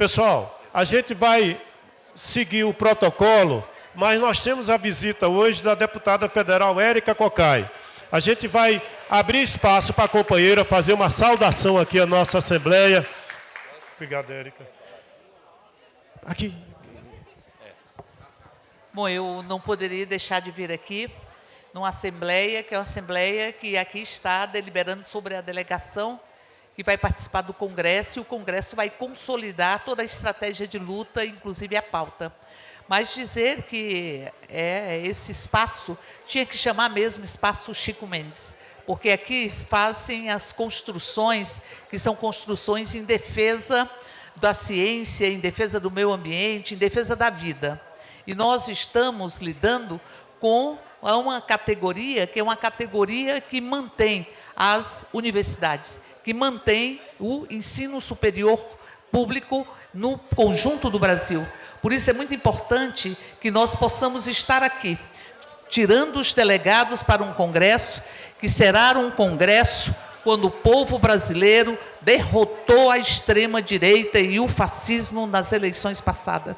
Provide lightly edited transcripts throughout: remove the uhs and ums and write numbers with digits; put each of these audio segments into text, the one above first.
Pessoal, a gente vai seguir o protocolo, mas nós temos a visita hoje da deputada federal Érica Cocai. A gente vai abrir espaço para a companheira fazer uma saudação aqui à nossa Assembleia. Obrigado, Érica. Aqui. Bom, eu não poderia deixar de vir aqui numa Assembleia, que é uma Assembleia que aqui está deliberando sobre a delegação que vai participar do Congresso, e o Congresso vai consolidar toda a estratégia de luta, inclusive a pauta. Mas dizer que esse espaço tinha que chamar mesmo espaço Chico Mendes, porque aqui fazem as construções, que são construções em defesa da ciência, em defesa do meio ambiente, em defesa da vida. E nós estamos lidando com uma categoria que é uma categoria que mantém as universidades, que mantém o ensino superior público no conjunto do Brasil. Por isso é muito importante que nós possamos estar aqui, tirando os delegados para um congresso, que será um congresso quando o povo brasileiro derrotou a extrema-direita e o fascismo nas eleições passadas.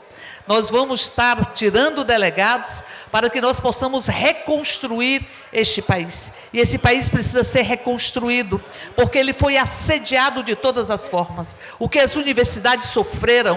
Nós vamos estar tirando delegados para que nós possamos reconstruir este país. E esse país precisa ser reconstruído, porque ele foi assediado de todas as formas. O que as universidades sofreram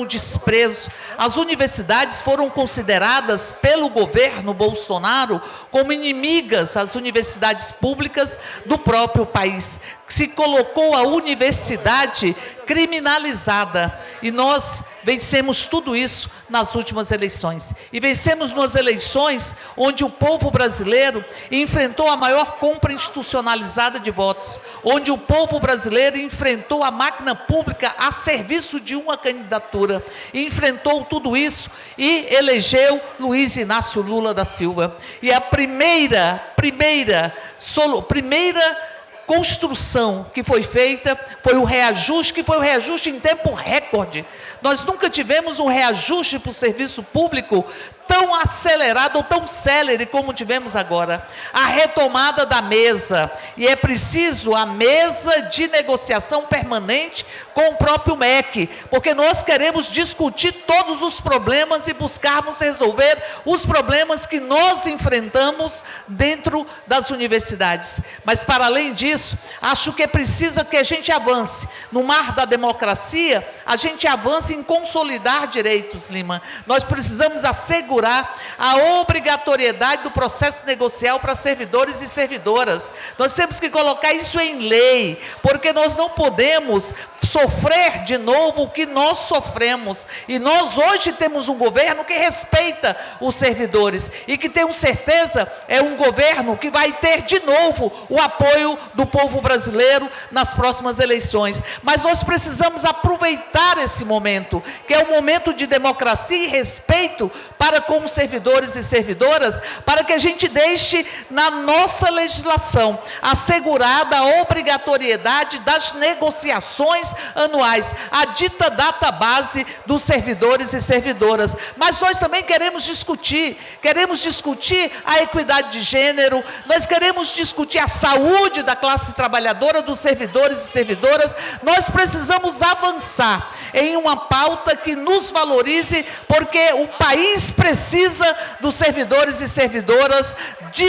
o desprezo. As universidades foram consideradas pelo governo Bolsonaro como inimigas, as universidades públicas do próprio país. Se colocou a universidade criminalizada, e nós vencemos tudo isso nas últimas eleições. E vencemos nas eleições onde o povo brasileiro enfrentou a maior compra institucionalizada de votos, onde o povo brasileiro enfrentou a máquina pública a serviço de uma candidatura, e enfrentou tudo isso e elegeu Luiz Inácio Lula da Silva. E a primeira construção que foi feita foi o reajuste, que foi o reajuste em tempo recorde. Nós nunca tivemos um reajuste para o serviço público tão acelerado ou tão célere como tivemos agora. A retomada da mesa, e é preciso a mesa de negociação permanente com o próprio MEC, porque nós queremos discutir todos os problemas e buscarmos resolver os problemas que nós enfrentamos dentro das universidades. Mas, para além disso, acho que é preciso que a gente avance no mar da democracia, a gente avance em consolidar direitos, Lima. Nós precisamos assegurar a obrigatoriedade do processo negocial para servidores e servidoras. Nós temos que colocar isso em lei, porque nós não podemos sofrer de novo o que nós sofremos. E nós hoje temos um governo que respeita os servidores e que, tenho certeza, é um governo que vai ter de novo o apoio do povo brasileiro nas próximas eleições. Mas nós precisamos aproveitar esse momento, que é um momento de democracia e respeito para com os servidores e servidoras, para que a gente deixe na nossa legislação assegurada a obrigatoriedade das negociações anuais, a dita data base dos servidores e servidoras. Mas nós também queremos discutir a equidade de gênero, nós queremos discutir a saúde da classe trabalhadora, dos servidores e servidoras. Nós precisamos avançar em uma pauta que nos valorize, porque o país precisa dos servidores e servidoras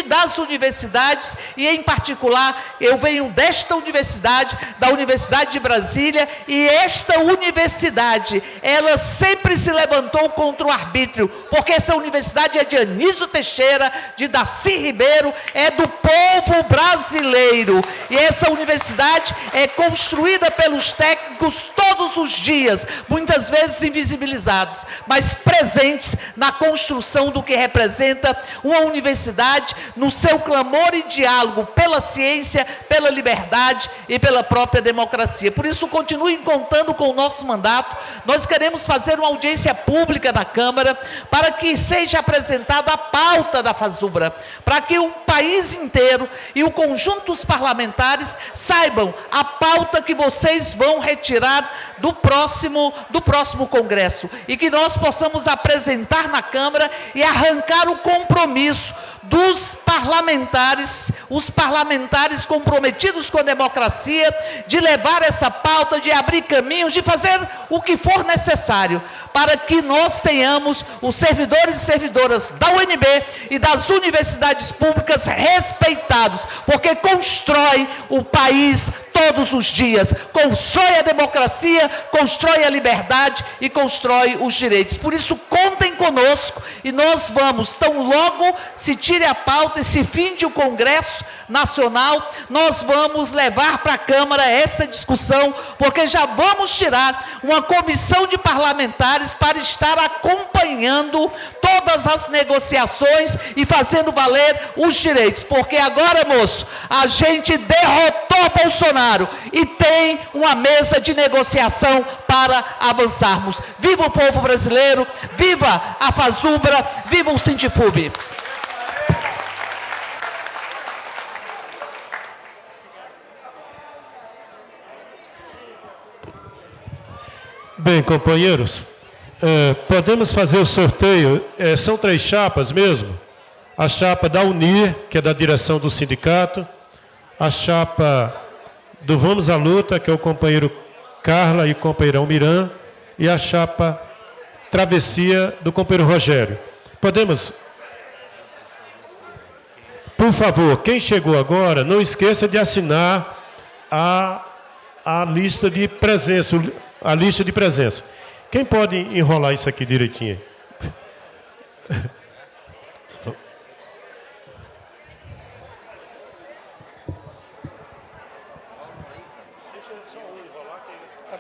das universidades, e em particular, eu venho desta universidade, da Universidade de Brasília, e esta universidade, ela sempre se levantou contra o arbítrio, porque essa universidade é de Anísio Teixeira, de Darcy Ribeiro, é do povo brasileiro, e essa universidade é construída pelos técnicos todos os dias, muitas vezes invisibilizados, mas presentes na construção do que representa uma universidade, no seu clamor e diálogo pela ciência, pela liberdade e pela própria democracia. Por isso, continuem contando com o nosso mandato. Nós queremos fazer uma audiência pública na Câmara para que seja apresentada a pauta da FASUBRA, para que o país inteiro e o conjunto dos parlamentares saibam a pauta que vocês vão retirar do próximo Congresso, e que nós possamos apresentar na Câmara e arrancar o compromisso dos parlamentares, os parlamentares comprometidos com a democracia, de levar essa pauta, de abrir caminhos, de fazer o que for necessário, para que nós tenhamos os servidores e servidoras da UNB e das universidades públicas respeitados, porque constrói o país todos os dias, constrói a democracia, constrói a liberdade e constrói os direitos. Por isso, contem conosco e nós vamos, tão logo se tire a pauta e se finde o Congresso Nacional, nós vamos levar para a Câmara essa discussão, porque já vamos tirar uma comissão de parlamentares para estar acompanhando todas as negociações e fazendo valer os direitos, porque agora, moço, a gente derrotou Bolsonaro e tem uma mesa de negociação para avançarmos. Viva o povo brasileiro, viva a Fazubra, viva o Sindifub. Bem, companheiros, podemos fazer o sorteio. São 3 chapas mesmo. A chapa da UNIR, que é da direção do sindicato, a chapa do Vamos à Luta, que é o companheiro Carla e o companheiro Almiran, e a chapa Travessia do companheiro Rogério. Podemos? Por favor, quem chegou agora, não esqueça de assinar a lista de presença, a lista de presença. Quem pode enrolar isso aqui direitinho?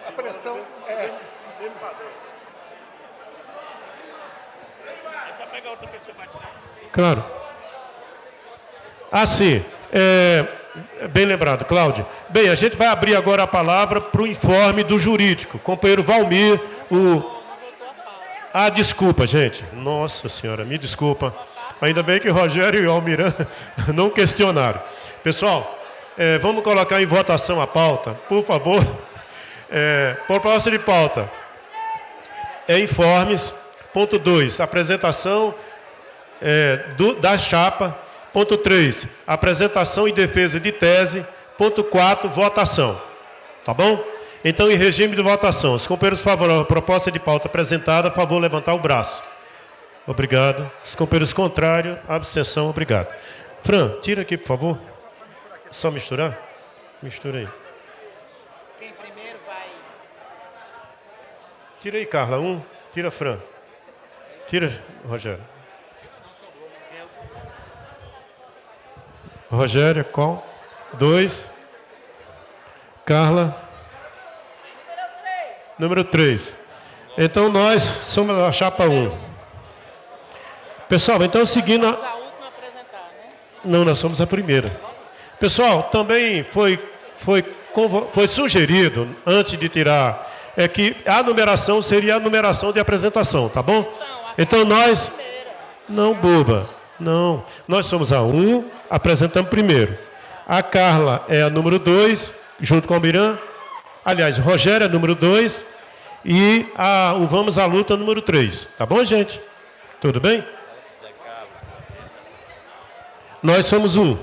A pressão é... Claro. Assim, bem lembrado, Cláudio. Bem, a gente vai abrir agora a palavra para o informe do jurídico. Companheiro Valmir, desculpa, gente. Nossa Senhora, me desculpa. Ainda bem que Rogério e Almiran não questionaram. Pessoal, vamos colocar em votação a pauta, por favor. Proposta de pauta. Informes. Ponto 2, apresentação da chapa. Ponto 3, apresentação e defesa de tese. Ponto 4, votação. Tá bom? Então, em regime de votação, os companheiros favoráveis à proposta de pauta apresentada, a favor, levantar o braço. Obrigado. Os companheiros contrários, abstenção, obrigado. Fran, tira aqui, por favor. Só misturar? Mistura aí. Quem primeiro vai... Tira aí, Carla, 1. Tira, Fran. Tira, Rogério. Rogério, qual? 2. Carla. Número 3. Então, nós somos a chapa 1. Pessoal, então, seguindo... A última a apresentar, né? Não, nós somos a primeira. Pessoal, também foi sugerido, antes de tirar, que a numeração seria a numeração de apresentação, tá bom? Então, nós... Não, boba. Não. Nós somos a 1, apresentamos primeiro. A Carla é a número 2, junto com o Almiran. Aliás, o Rogério é número 2 e o Vamos à Luta número 3. Tá bom, gente? Tudo bem? Nós somos 1.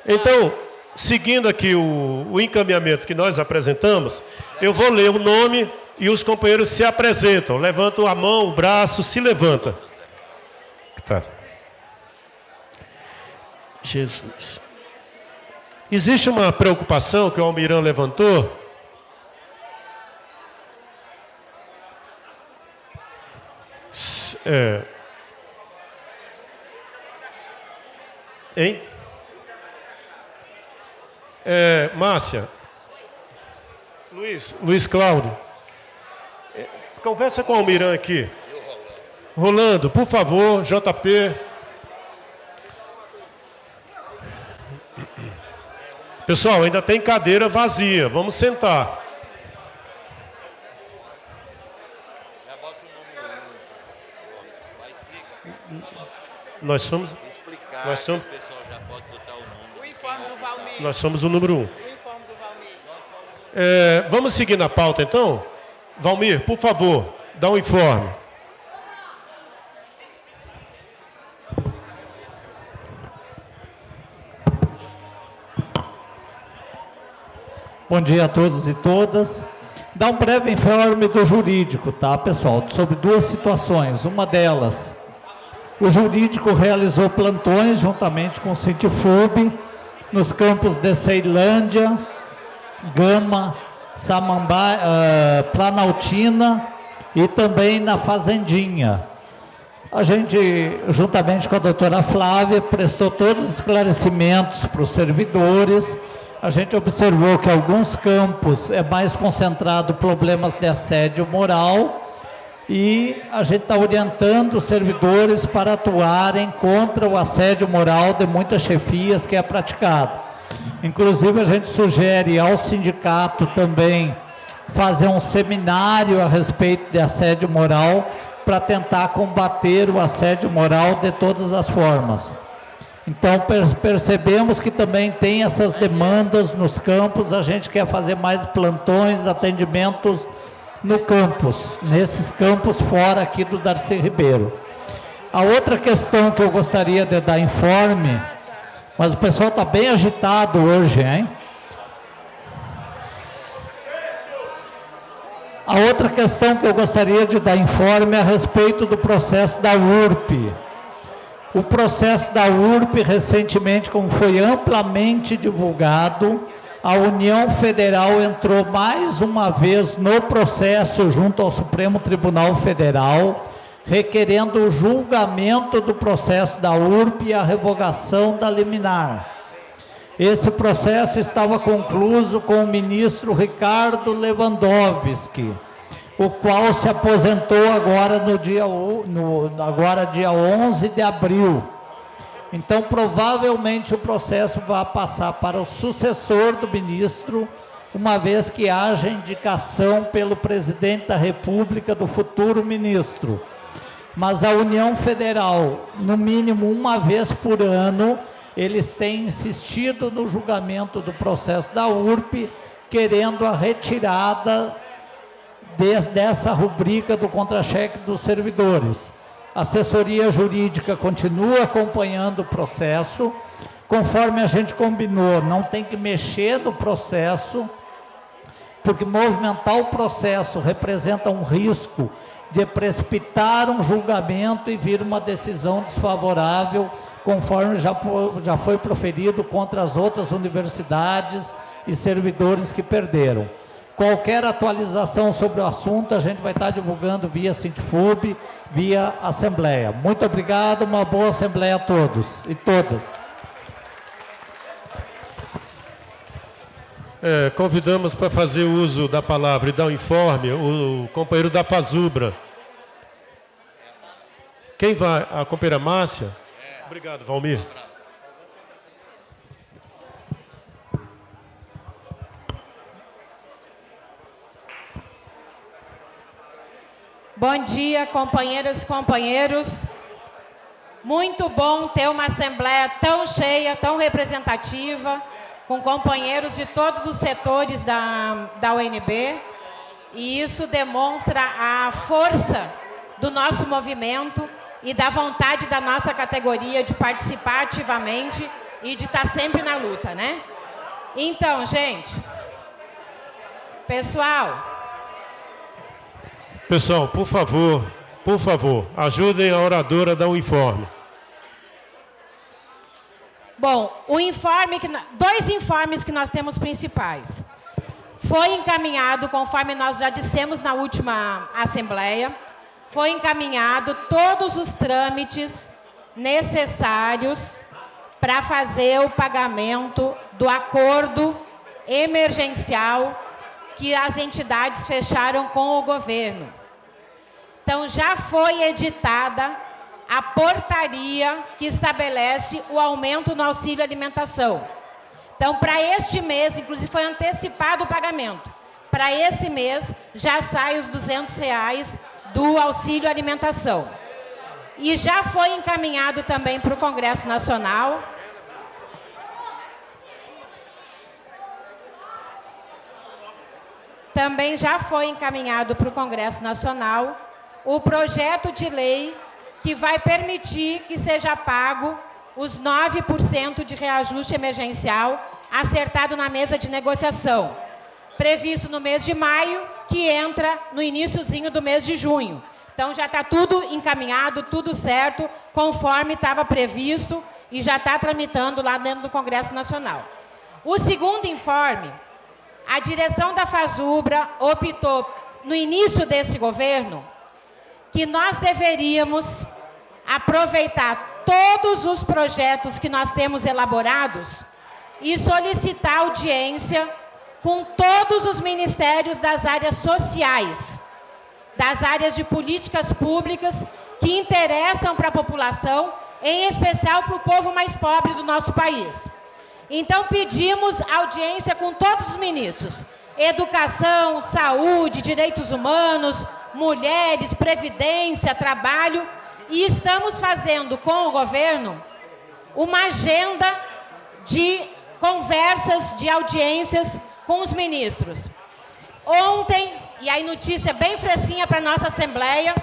Então, seguindo aqui o encaminhamento que nós apresentamos, eu vou ler o nome e os companheiros se apresentam. Levantam a mão, o braço, se levanta. Tá. Jesus. Existe uma preocupação que o Almiran levantou. Hein? Márcia. Luiz Cláudio. Conversa com o Almiran aqui. Rolando, por favor, JP. Pessoal, ainda tem cadeira vazia. Vamos sentar. Nós somos... O pessoal já pode botar o nome. O informe do Valmir. Nós somos o número 1. O informe do Valmir. Vamos seguir na pauta, então? Valmir, por favor, dá um informe. Bom dia a todos e todas. Dá um breve informe do jurídico, tá, pessoal? Sobre duas situações. Uma delas, o jurídico realizou plantões juntamente com o Sintfub nos campos de Ceilândia, Gama, Samambaia, Planaltina e também na Fazendinha. A gente, juntamente com a doutora Flávia, prestou todos os esclarecimentos para os servidores. A gente observou que alguns campos é mais concentrado problemas de assédio moral e a gente está orientando os servidores para atuarem contra o assédio moral de muitas chefias que é praticado. Inclusive, a gente sugere ao sindicato também fazer um seminário a respeito de assédio moral para tentar combater o assédio moral de todas as formas. Então, percebemos que também tem essas demandas nos campos, a gente quer fazer mais plantões, atendimentos no campus, nesses campos fora aqui do Darcy Ribeiro. A outra questão que eu gostaria de dar informe, mas o pessoal está bem agitado hoje, hein? A outra questão que eu gostaria de dar informe é a respeito do processo da URP. O processo da URP, recentemente, como foi amplamente divulgado, a União Federal entrou mais uma vez no processo junto ao Supremo Tribunal Federal, requerendo o julgamento do processo da URP e a revogação da liminar. Esse processo estava concluído com o ministro Ricardo Lewandowski, o qual se aposentou agora dia 11 de abril. Então, provavelmente o processo vai passar para o sucessor do ministro, uma vez que haja indicação pelo presidente da República do futuro ministro. Mas a União Federal, no mínimo uma vez por ano, eles têm insistido no julgamento do processo da URP, querendo a retirada dessa rubrica do contra-cheque dos servidores. A assessoria jurídica continua acompanhando o processo, conforme a gente combinou, não tem que mexer no processo, porque movimentar o processo representa um risco de precipitar um julgamento e vir uma decisão desfavorável, conforme já foi proferido contra as outras universidades e servidores que perderam. Qualquer atualização sobre o assunto, a gente vai estar divulgando via Sintfub, via Assembleia. Muito obrigado, uma boa Assembleia a todos e todas. Convidamos para fazer uso da palavra e dar um informe o companheiro da Fazubra. Quem vai? A companheira Márcia? Obrigado, Valmir. Bom dia, companheiras e companheiros. Muito bom ter uma assembleia tão cheia, tão representativa, com companheiros de todos os setores da UNB. E isso demonstra a força do nosso movimento e da vontade da nossa categoria de participar ativamente e de estar sempre na luta, né? Então, gente, pessoal, por favor, ajudem a oradora a dar um informe. bom, dois informes que nós temos principais. Foi encaminhado, conforme nós já dissemos na última assembleia, foi encaminhado todos os trâmites necessários para fazer o pagamento do acordo emergencial que as entidades fecharam com o governo. Então, já foi editada a portaria que estabelece o aumento no auxílio alimentação. Então, para este mês, inclusive foi antecipado o pagamento. Para esse mês, já sai os R$200 do auxílio alimentação. E já foi encaminhado também para o Congresso Nacional também já foi encaminhado para o Congresso Nacional o projeto de lei que vai permitir que seja pago os 9% de reajuste emergencial acertado na mesa de negociação, previsto no mês de maio, que entra no iniciozinho do mês de junho. Então, já está tudo encaminhado, tudo certo, conforme estava previsto e já está tramitando lá dentro do Congresso Nacional. O segundo informe, a direção da FASUBRA optou, no início desse governo, que nós deveríamos aproveitar todos os projetos que nós temos elaborados e solicitar audiência com todos os ministérios das áreas sociais, das áreas de políticas públicas que interessam para a população, em especial para o povo mais pobre do nosso país. Então, pedimos audiência com todos os ministros: Educação, Saúde, Direitos Humanos, Mulheres, Previdência, Trabalho, e estamos fazendo com o governo uma agenda de conversas, de audiências com os ministros. Ontem, e aí notícia bem fresquinha para a nossa Assembleia,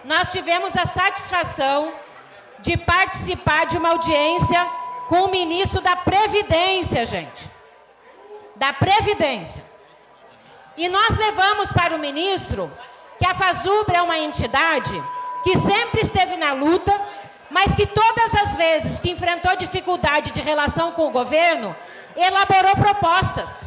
nós tivemos a satisfação de participar de uma audiência com o ministro da Previdência, gente. Da Previdência. E nós levamos para o ministro que a FASUBRA é uma entidade que sempre esteve na luta, mas que todas as vezes que enfrentou dificuldade de relação com o governo, elaborou propostas.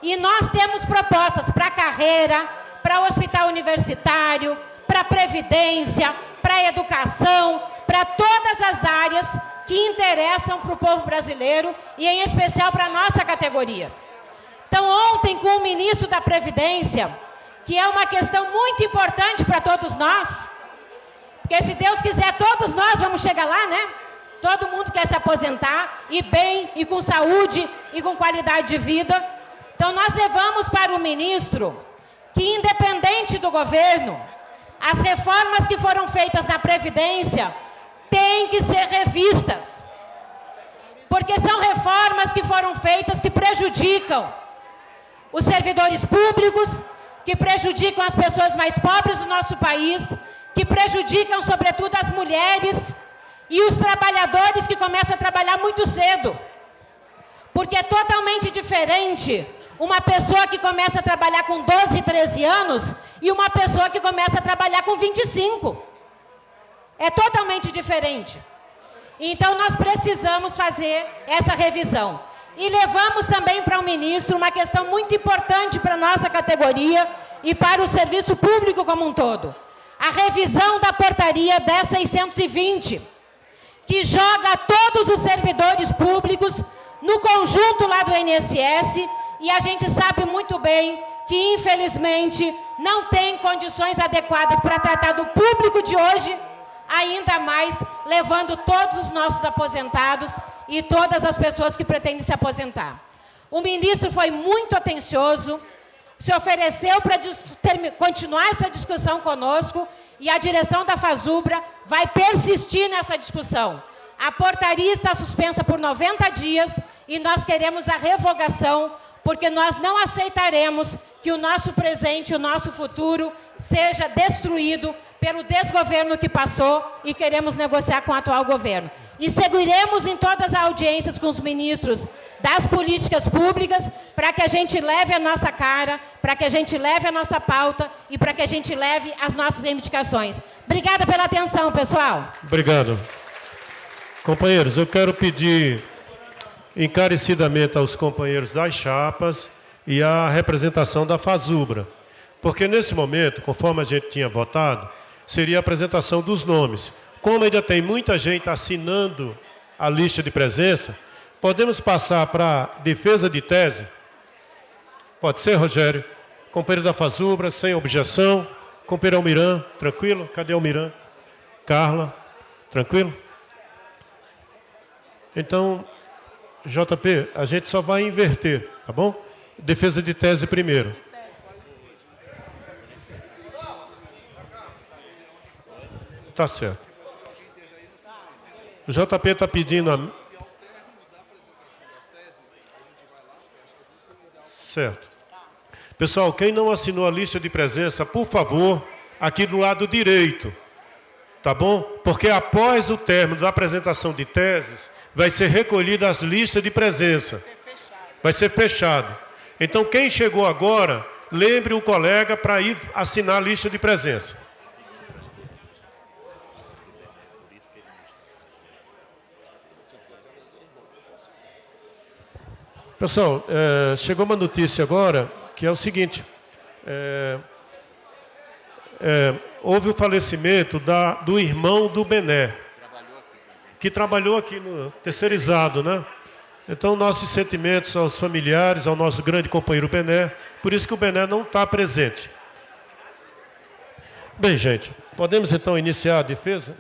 E nós temos propostas para a carreira, para o hospital universitário, para a Previdência, para a educação, para todas as áreas que interessam para o povo brasileiro e, em especial, para a nossa categoria. Então, ontem, com o ministro da Previdência, que é uma questão muito importante para todos nós, porque, se Deus quiser, todos nós vamos chegar lá, né? Todo mundo quer se aposentar, e bem, e com saúde, e com qualidade de vida. Então, nós levamos para o ministro que, independente do governo, as reformas que foram feitas na Previdência têm que ser revistas. Porque são reformas que foram feitas que prejudicam os servidores públicos, que prejudicam as pessoas mais pobres do nosso país, que prejudicam, sobretudo, as mulheres e os trabalhadores que começam a trabalhar muito cedo. Porque é totalmente diferente uma pessoa que começa a trabalhar com 12, 13 anos e uma pessoa que começa a trabalhar com 25. É totalmente diferente. Então, nós precisamos fazer essa revisão. E levamos também para o ministro uma questão muito importante para a nossa categoria e para o serviço público como um todo. A revisão da portaria 10.620, que joga todos os servidores públicos no conjunto lá do INSS, e a gente sabe muito bem que, infelizmente, não tem condições adequadas para tratar do público de hoje, ainda mais levando todos os nossos aposentados e todas as pessoas que pretendem se aposentar. O ministro foi muito atencioso, se ofereceu para continuar essa discussão conosco, e a direção da FASUBRA vai persistir nessa discussão. A portaria está suspensa por 90 dias e nós queremos a revogação, porque nós não aceitaremos que o nosso presente, o nosso futuro, seja destruído pelo desgoverno que passou, e queremos negociar com o atual governo. E seguiremos em todas as audiências com os ministros das políticas públicas, para que a gente leve a nossa cara, para que a gente leve a nossa pauta e para que a gente leve as nossas reivindicações. Obrigada pela atenção, pessoal. Obrigado. Companheiros, eu quero pedir encarecidamente aos companheiros das chapas e à representação da FASUBRA, porque nesse momento, conforme a gente tinha votado, seria a apresentação dos nomes. Como ainda tem muita gente assinando a lista de presença, podemos passar para a defesa de tese? Pode ser, Rogério? Companheiro da FASUBRA, sem objeção. Companheiro Almiran, tranquilo? Cadê Almiran? Carla, tranquilo? Então, JP, a gente só vai inverter, tá bom? Defesa de tese primeiro. Tá certo. O JP está pedindo a... Certo. Pessoal, quem não assinou a lista de presença, por favor, aqui do lado direito, tá bom? Porque após o término da apresentação de teses, vai ser recolhida as listas de presença. Vai ser fechado. Então, quem chegou agora, lembre o colega para ir assinar a lista de presença. Pessoal, chegou uma notícia agora, que é o seguinte. Houve o falecimento do irmão do Bené, que trabalhou aqui no terceirizado, né? Então, nossos sentimentos aos familiares, ao nosso grande companheiro Bené, por isso que o Bené não está presente. Bem, gente, podemos então iniciar a defesa?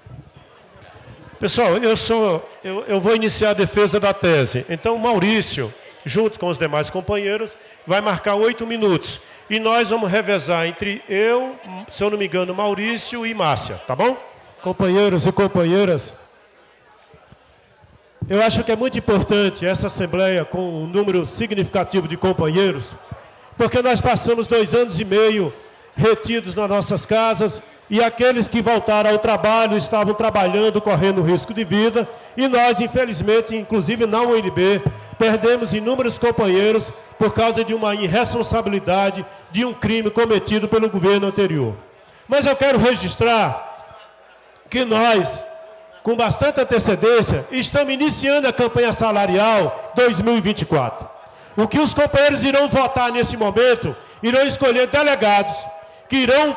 Pessoal, eu vou iniciar a defesa da tese. Então, Maurício, junto com os demais companheiros, vai marcar 8 minutos. E nós vamos revezar entre eu, se eu não me engano, Maurício e Márcia, tá bom? Companheiros e companheiras, eu acho que é muito importante essa Assembleia com um número significativo de companheiros, porque nós passamos 2 anos e meio retidos nas nossas casas e aqueles que voltaram ao trabalho estavam trabalhando, correndo risco de vida, e nós, infelizmente, inclusive na UNB, perdemos inúmeros companheiros por causa de uma irresponsabilidade, de um crime cometido pelo governo anterior. Mas eu quero registrar que nós, com bastante antecedência, estamos iniciando a campanha salarial 2024. O que os companheiros irão votar nesse momento, irão escolher delegados que irão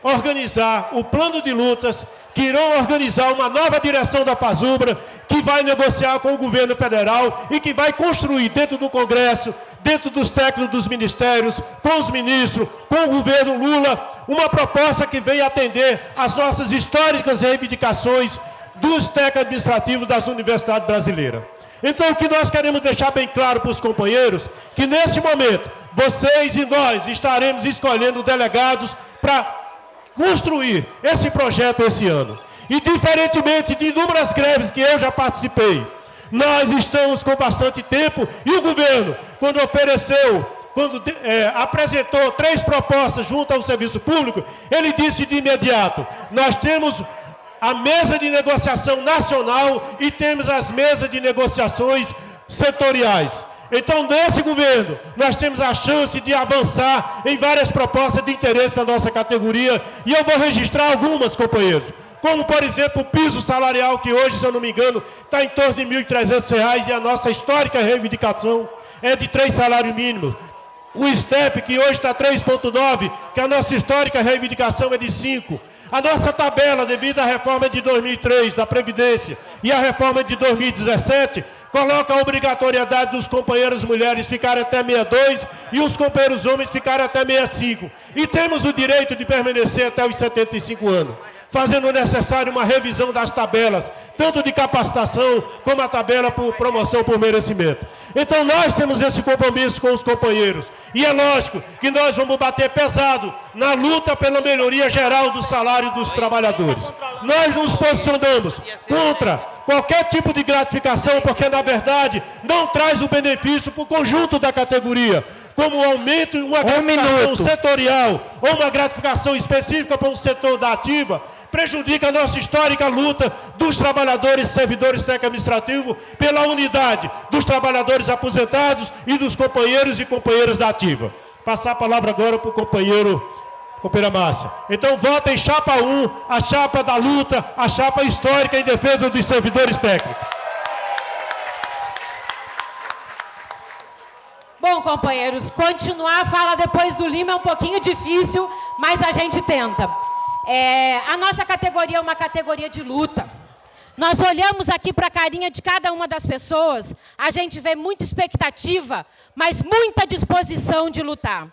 organizar o plano de lutas, que irão organizar uma nova direção da FASUBRA, que vai negociar com o governo federal e que vai construir dentro do Congresso, dentro dos técnicos dos ministérios, com os ministros, com o governo Lula, uma proposta que venha atender às nossas históricas reivindicações dos técnicos administrativos das universidades brasileiras. Então, o que nós queremos deixar bem claro para os companheiros, que nesse momento, vocês e nós estaremos escolhendo delegados para construir esse projeto esse ano. E, diferentemente de inúmeras greves que eu já participei, nós estamos com bastante tempo, e o governo, quando apresentou 3 propostas junto ao serviço público, ele disse de imediato: nós temos a mesa de negociação nacional e temos as mesas de negociações setoriais. Então, nesse governo, nós temos a chance de avançar em várias propostas de interesse da nossa categoria, e eu vou registrar algumas, companheiros, como, por exemplo, o piso salarial, que hoje, se eu não me engano, está em torno de R$ 1.300, e a nossa histórica reivindicação é de 3 salários mínimos. O STEP, que hoje está 3,9, que a nossa histórica reivindicação é de 5. A nossa tabela, devido à reforma de 2003 da Previdência e à reforma de 2017, coloca a obrigatoriedade dos companheiros mulheres ficarem até 62 e os companheiros homens ficarem até 65. E temos o direito de permanecer até os 75 anos, fazendo necessário uma revisão das tabelas, tanto de capacitação como a tabela por promoção por merecimento. Então, nós temos esse compromisso com os companheiros. E é lógico que nós vamos bater pesado na luta pela melhoria geral do salário dos trabalhadores. Nós nos posicionamos contra qualquer tipo de gratificação, porque, na verdade, não traz o benefício para o conjunto da categoria, como o aumento de uma gratificação setorial ou uma gratificação específica para um setor da ativa, prejudica a nossa histórica luta dos trabalhadores e servidores técnico-administrativos pela unidade dos trabalhadores aposentados e dos companheiros e companheiras da ativa. Passar a palavra agora para o companheira Márcia. Então, vota em chapa 1, a chapa da luta, a chapa histórica em defesa dos servidores técnicos. Bom, companheiros, continuar a fala depois do Lima é um pouquinho difícil, mas a gente tenta. A nossa categoria é uma categoria de luta. Nós olhamos aqui para a carinha de cada uma das pessoas, a gente vê muita expectativa, mas muita disposição de lutar.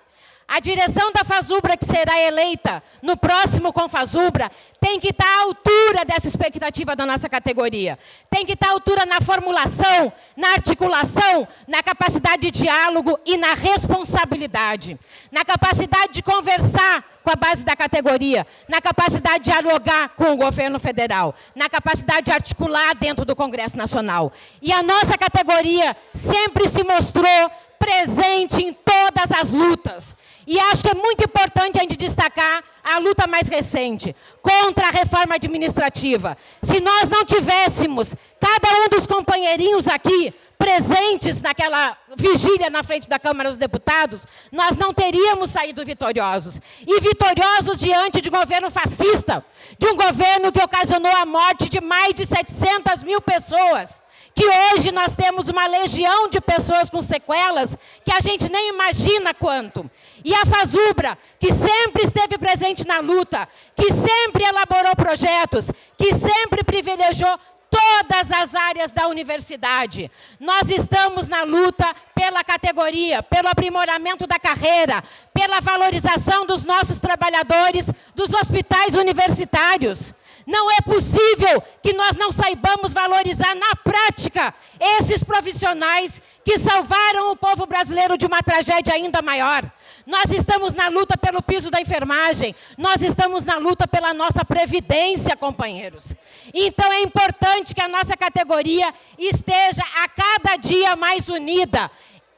A direção da FASUBRA, que será eleita no próximo Confasubra, tem que estar à altura dessa expectativa da nossa categoria. Tem que estar à altura na formulação, na articulação, na capacidade de diálogo e na responsabilidade. Na capacidade de conversar com a base da categoria, na capacidade de dialogar com o governo federal, na capacidade de articular dentro do Congresso Nacional. E a nossa categoria sempre se mostrou presente em todas as lutas. E acho que é muito importante a gente destacar a luta mais recente, contra a reforma administrativa. Se nós não tivéssemos cada um dos companheirinhos aqui presentes naquela vigília na frente da Câmara dos Deputados, nós não teríamos saído vitoriosos. E vitoriosos diante de um governo fascista, de um governo que ocasionou a morte de mais de 700 mil pessoas. Que hoje nós temos uma legião de pessoas com sequelas que a gente nem imagina quanto. E a FASUBRA, que sempre esteve presente na luta, que sempre elaborou projetos, que sempre privilegiou todas as áreas da universidade. Nós estamos na luta pela categoria, pelo aprimoramento da carreira, pela valorização dos nossos trabalhadores dos hospitais universitários. Não é possível que nós não saibamos valorizar na prática esses profissionais que salvaram o povo brasileiro de uma tragédia ainda maior. Nós estamos na luta pelo piso da enfermagem, nós estamos na luta pela nossa previdência, companheiros. Então é importante que a nossa categoria esteja a cada dia mais unida.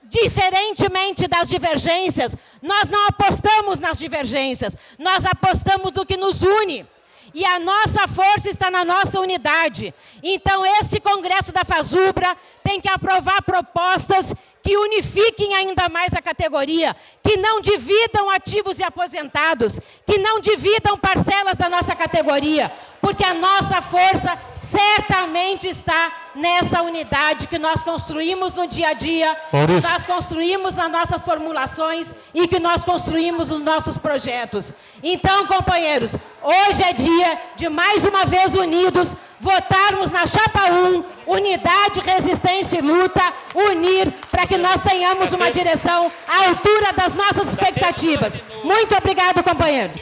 Diferentemente das divergências, nós não apostamos nas divergências, nós apostamos no que nos une. E a nossa força está na nossa unidade. Então, esse Congresso da FASUBRA tem que aprovar propostas que unifiquem ainda mais a categoria, que não dividam ativos e aposentados, que não dividam parcelas da nossa categoria, porque a nossa força certamente está nessa unidade que nós construímos no dia a dia, que nós construímos nas nossas formulações e que nós construímos nos nossos projetos. Então, companheiros, hoje é dia de, mais uma vez unidos, votarmos na Chapa 1, unidade, resistência e luta, unir para que nós tenhamos uma direção à altura das nossas expectativas. Muito obrigado, companheiros.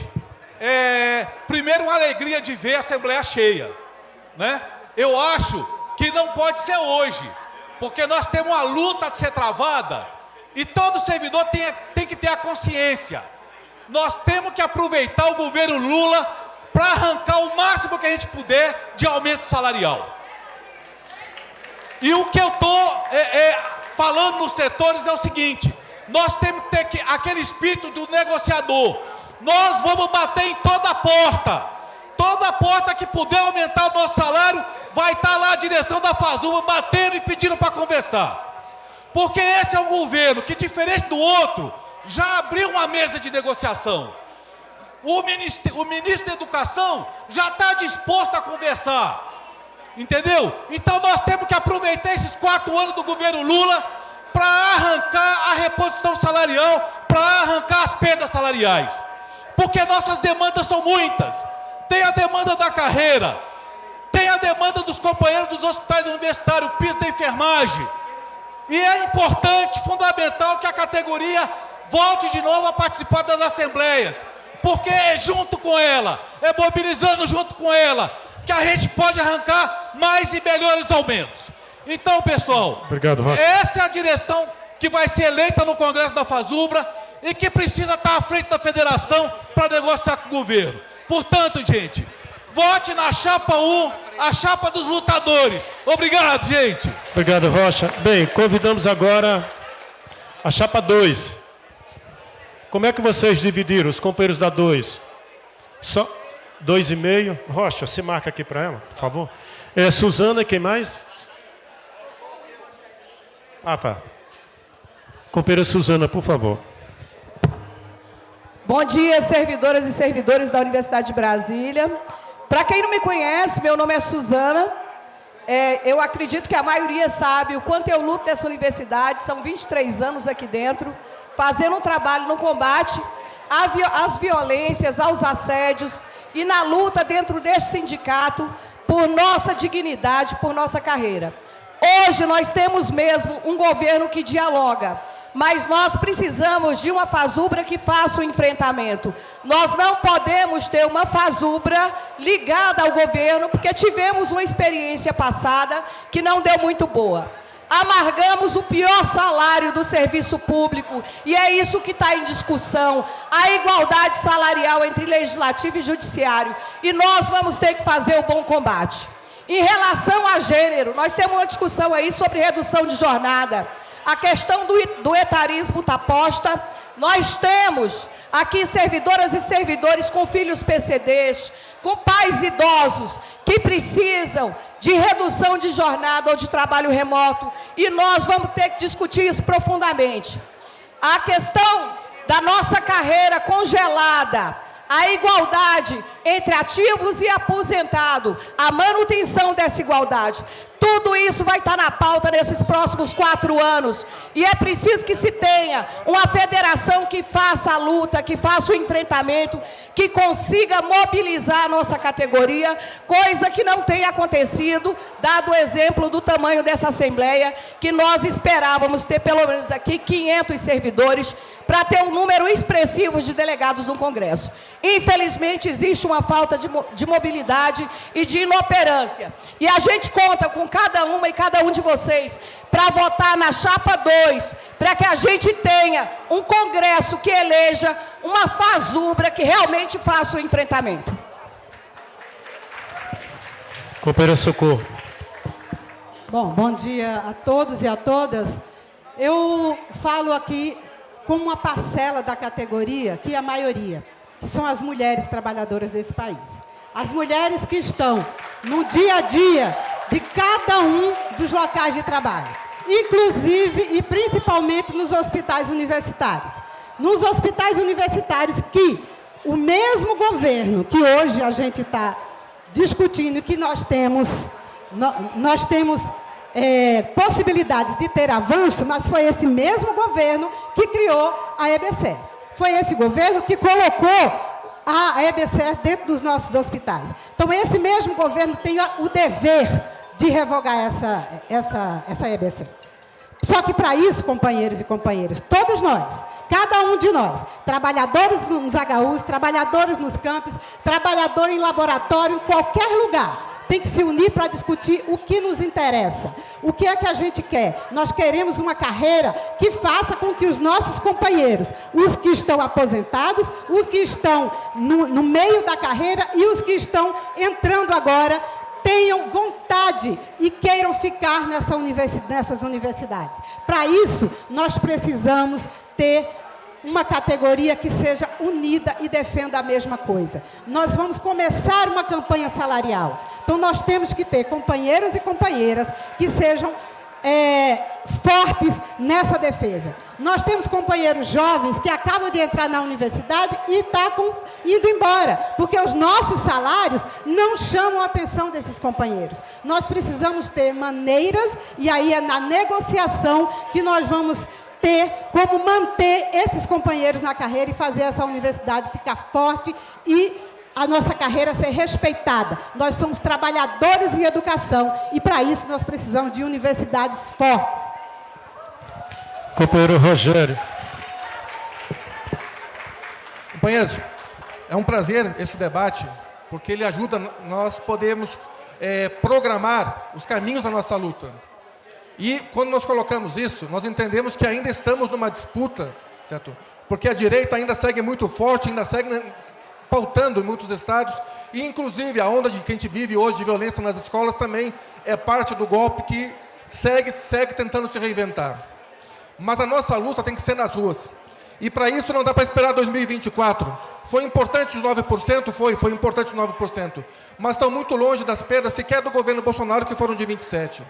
Primeiro, uma alegria de ver a Assembleia cheia, né? Eu acho que não pode ser hoje, porque nós temos uma luta a ser travada e todo servidor tem que ter a consciência. Nós temos que aproveitar o governo Lula para arrancar o máximo que a gente puder de aumento salarial. E o que eu estou falando nos setores é o seguinte: nós temos que ter aquele espírito do negociador. Nós vamos bater em toda porta que puder aumentar o nosso salário, vai estar lá a direção da FASUBRA batendo e pedindo para conversar. Porque esse é um governo que, diferente do outro, já abriu uma mesa de negociação. O ministro da Educação já está disposto a conversar. Entendeu? Então nós temos que aproveitar esses 4 anos do governo Lula para arrancar a reposição salarial, para arrancar as perdas salariais. Porque nossas demandas são muitas. Tem a demanda da carreira, tem a demanda dos companheiros dos hospitais universitários, o piso da enfermagem. E é importante, fundamental, que a categoria volte de novo a participar das assembleias. Porque é junto com ela, é mobilizando junto com ela, que a gente pode arrancar mais e melhores aumentos. Então, pessoal, obrigado, Rocha. Essa é a direção que vai ser eleita no Congresso da FASUBRA e que precisa estar à frente da federação para negociar com o governo. Portanto, gente, vote na Chapa 1, a chapa dos lutadores. Obrigado, gente. Obrigado, Rocha. Bem, convidamos agora a Chapa 2. Como é que vocês dividiram, os companheiros da 2? Só 2,5. Rocha, você marca aqui para ela, por favor. Suzana, quem mais? Ah, tá. Companheira Suzana, por favor. Bom dia, servidoras e servidores da Universidade de Brasília. Para quem não me conhece, meu nome é Suzana. Eu acredito que a maioria sabe o quanto eu luto nessa universidade. São 23 anos aqui dentro, fazendo um trabalho no combate às violências, aos assédios e na luta dentro deste sindicato por nossa dignidade, por nossa carreira. Hoje nós temos mesmo um governo que dialoga, mas nós precisamos de uma FASUBRA que faça o enfrentamento. Nós não podemos ter uma FASUBRA ligada ao governo, porque tivemos uma experiência passada que não deu muito boa. Amargamos o pior salário do serviço público, e é isso que está em discussão, a igualdade salarial entre legislativo e judiciário, e nós vamos ter que fazer o bom combate. Em relação a gênero, nós temos uma discussão aí sobre redução de jornada. A questão do etarismo está posta. Nós temos aqui servidoras e servidores com filhos PCDs, com pais idosos que precisam de redução de jornada ou de trabalho remoto, e nós vamos ter que discutir isso profundamente. A questão da nossa carreira congelada, a igualdade entre ativos e aposentado, a manutenção dessa igualdade. Tudo isso vai estar na pauta nesses próximos 4 anos. E é preciso que se tenha uma federação que faça a luta, que faça o enfrentamento, que consiga mobilizar a nossa categoria, coisa que não tem acontecido, dado o exemplo do tamanho dessa Assembleia, que nós esperávamos ter pelo menos aqui 500 servidores para ter um número expressivo de delegados no Congresso. Infelizmente, existe uma falta de mobilidade e de inoperância. E a gente conta com cada uma e cada um de vocês para votar na chapa 2, para que a gente tenha um Congresso que eleja uma fazubra que realmente faça o enfrentamento. Companheira Socorro. Bom dia a todos e a todas. Eu falo aqui como uma parcela da categoria, que é a maioria, que são as mulheres trabalhadoras desse país. As mulheres que estão no dia a dia de cada um dos locais de trabalho, inclusive e principalmente nos hospitais universitários. Nos hospitais universitários que o mesmo governo que hoje a gente está discutindo, que nós temos possibilidades de ter avanço, mas foi esse mesmo governo que criou a EBSER. Foi esse governo que colocou a EBSER dentro dos nossos hospitais. Então, esse mesmo governo tem o dever de revogar essa EBSER. Só que para isso, companheiros e companheiras, todos nós, cada um de nós, trabalhadores nos HUs, trabalhadores nos campos, trabalhador em laboratório, em qualquer lugar, tem que se unir para discutir o que nos interessa. O que é que a gente quer? Nós queremos uma carreira que faça com que os nossos companheiros, os que estão aposentados, os que estão no meio da carreira e os que estão entrando agora, tenham vontade e queiram ficar nessas universidades. Para isso, nós precisamos ter uma categoria que seja unida e defenda a mesma coisa. Nós vamos começar uma campanha salarial. Então, nós temos que ter companheiros e companheiras que sejam fortes nessa defesa. Nós temos companheiros jovens que acabam de entrar na universidade e estão indo embora, porque os nossos salários não chamam a atenção desses companheiros. Nós precisamos ter maneiras, e aí é na negociação que nós vamos ter como manter esses companheiros na carreira e fazer essa universidade ficar forte e a nossa carreira ser respeitada. Nós somos trabalhadores em educação e, para isso, nós precisamos de universidades fortes. Companheiro Rogério. Companheiros, é um prazer esse debate, porque ele ajuda nós podermos programar os caminhos da nossa luta. E, quando nós colocamos isso, nós entendemos que ainda estamos numa disputa, certo? Porque a direita ainda segue muito forte, ainda segue pautando em muitos estados, e, inclusive, a onda que a gente vive hoje de violência nas escolas também é parte do golpe que segue tentando se reinventar. Mas a nossa luta tem que ser nas ruas. E, para isso, não dá para esperar 2024. Foi importante os 9%? Foi importante os 9%. Mas estão muito longe das perdas, sequer do governo Bolsonaro, que foram de 27%.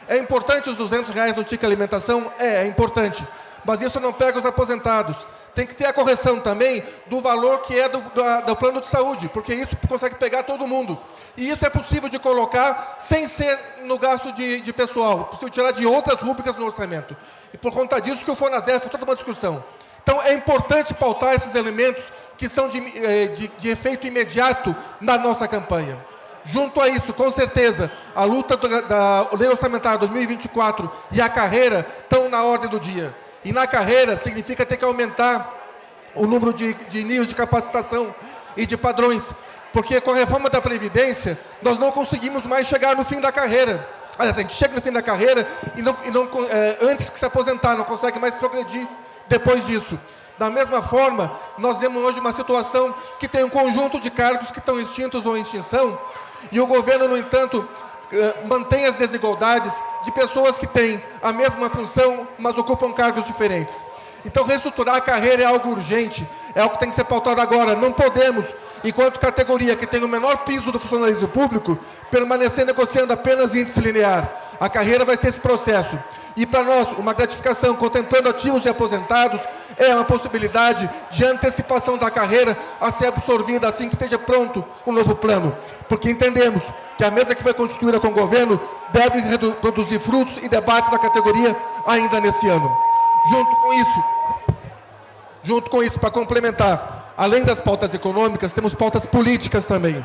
É importante os R$200 no ticket alimentação? É importante. Mas isso não pega os aposentados. Tem que ter a correção também do valor que é do plano de saúde, porque isso consegue pegar todo mundo. E isso é possível de colocar sem ser no gasto de pessoal, é possível tirar de outras rúbricas no orçamento. E por conta disso que o FONASEF foi toda uma discussão. Então é importante pautar esses elementos que são de efeito imediato na nossa campanha. Junto a isso, com certeza, a luta da lei orçamentária 2024 e a carreira estão na ordem do dia. E na carreira significa ter que aumentar o número de níveis de capacitação e de padrões, porque com a reforma da Previdência, nós não conseguimos mais chegar no fim da carreira. Aliás, a gente chega no fim da carreira e antes que se aposentar, não consegue mais progredir depois disso. Da mesma forma, nós temos hoje uma situação que tem um conjunto de cargos que estão extintos ou em extinção, e o governo, no entanto, mantém as desigualdades, de pessoas que têm a mesma função, mas ocupam cargos diferentes. Então, reestruturar a carreira é algo urgente, é algo que tem que ser pautado agora. Não podemos, enquanto categoria que tem o menor piso do funcionalismo público, permanecer negociando apenas índice linear. A carreira vai ser esse processo. E para nós, uma gratificação contemplando ativos e aposentados é uma possibilidade de antecipação da carreira a ser absorvida assim que esteja pronto um novo plano. Porque entendemos que a mesa que foi constituída com o governo deve produzir frutos e debates da categoria ainda nesse ano. Junto com isso, para complementar, além das pautas econômicas, temos pautas políticas também.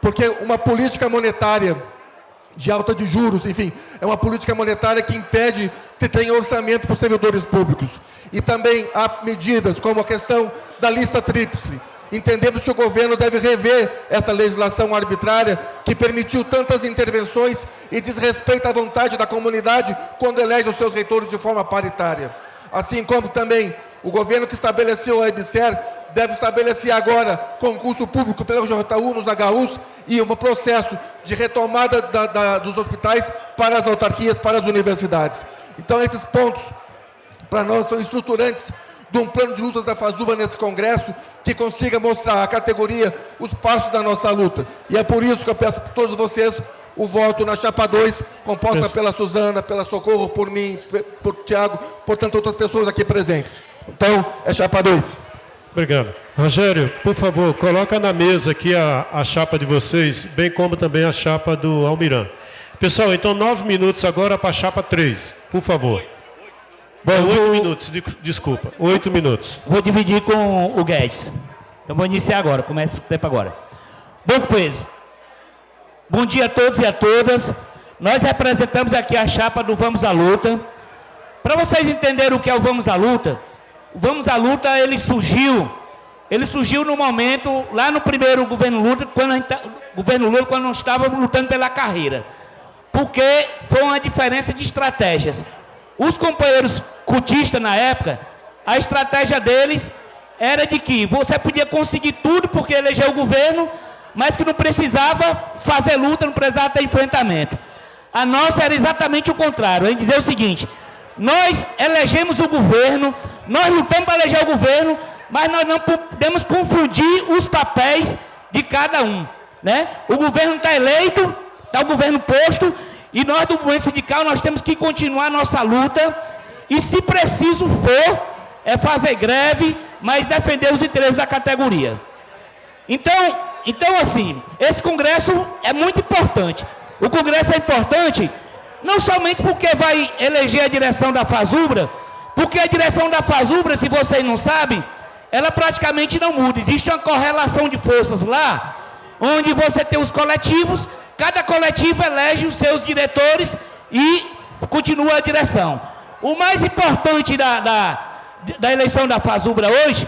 Porque uma política monetária de alta de juros, enfim, é uma política monetária que impede que tenha orçamento para os servidores públicos. E também há medidas como a questão da lista tríplice. Entendemos que o governo deve rever essa legislação arbitrária que permitiu tantas intervenções e desrespeita a vontade da comunidade quando elege os seus reitores de forma paritária. Assim como também o governo que estabeleceu a EBSER deve estabelecer agora concurso público pela JU nos HUs e um processo de retomada dos hospitais para as autarquias, para as universidades. Então, esses pontos, para nós, são estruturantes de um plano de lutas da FASUBA nesse Congresso que consiga mostrar à categoria os passos da nossa luta. E é por isso que eu peço para todos vocês o voto na chapa 2, composta pela Suzana, pela Socorro, por mim, por Tiago, por tantas outras pessoas aqui presentes. Então, é chapa 2. Obrigado. Rogério, por favor, coloca na mesa aqui a chapa de vocês, bem como também a chapa do Almirante. Pessoal, então 9 minutos agora para a chapa 3, por favor. Bom, 8 minutos, desculpa, 8 minutos. Vou dividir com o Guedes. Então vou iniciar agora, começa o tempo agora. Bom, pois, bom dia a todos e a todas. Nós representamos aqui a chapa do Vamos à Luta. Para vocês entenderem o que é o Vamos à Luta, o Vamos à Luta, ele surgiu no momento, lá no primeiro governo Lula, quando nós estávamos lutando pela carreira. Porque foi uma diferença de estratégias. Os companheiros cotistas, na época, a estratégia deles era de que você podia conseguir tudo porque elegeu o governo, mas que não precisava fazer luta, não precisava ter enfrentamento. A nossa era exatamente o contrário, em dizer o seguinte: nós elegemos o governo, nós lutamos para eleger o governo, mas nós não podemos confundir os papéis de cada um, né? O governo está eleito, está o governo posto, e nós do movimento sindical nós temos que continuar a nossa luta, e se preciso for, é fazer greve, mas defender os interesses da categoria. Então assim, esse congresso é muito importante. O congresso é importante não somente porque vai eleger a direção da FASUBRA, porque a direção da FASUBRA, se vocês não sabem, ela praticamente não muda. Existe uma correlação de forças lá, onde você tem os coletivos, cada coletivo elege os seus diretores e continua a direção. O mais importante da eleição da FASUBRA hoje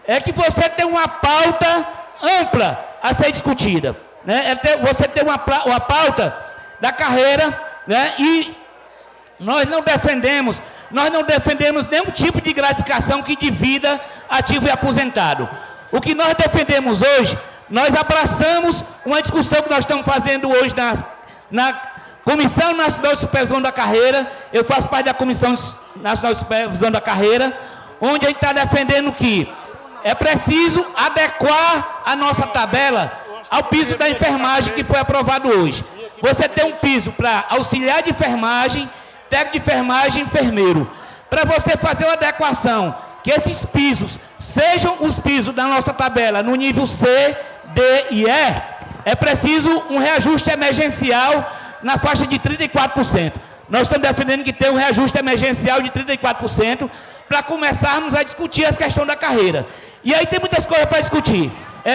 é que você tem uma pauta ampla a ser discutida, né? Você tem uma pauta da carreira, né? E nós não defendemos nenhum tipo de gratificação que divida ativo e aposentado. O que nós defendemos hoje, nós abraçamos uma discussão que nós estamos fazendo hoje na Comissão Nacional de Supervisão da Carreira. Eu faço parte da Comissão Nacional de Supervisão da Carreira, onde a gente está defendendo que é preciso adequar a nossa tabela ao piso da enfermagem que foi aprovado hoje. Você tem um piso para auxiliar de enfermagem, técnico de enfermagem e enfermeiro. Para você fazer uma adequação, que esses pisos sejam os pisos da nossa tabela no nível C, D e E, é preciso um reajuste emergencial na faixa de 34%. Nós estamos defendendo que tenha um reajuste emergencial de 34% para começarmos a discutir as questões da carreira. E aí tem muitas coisas para discutir.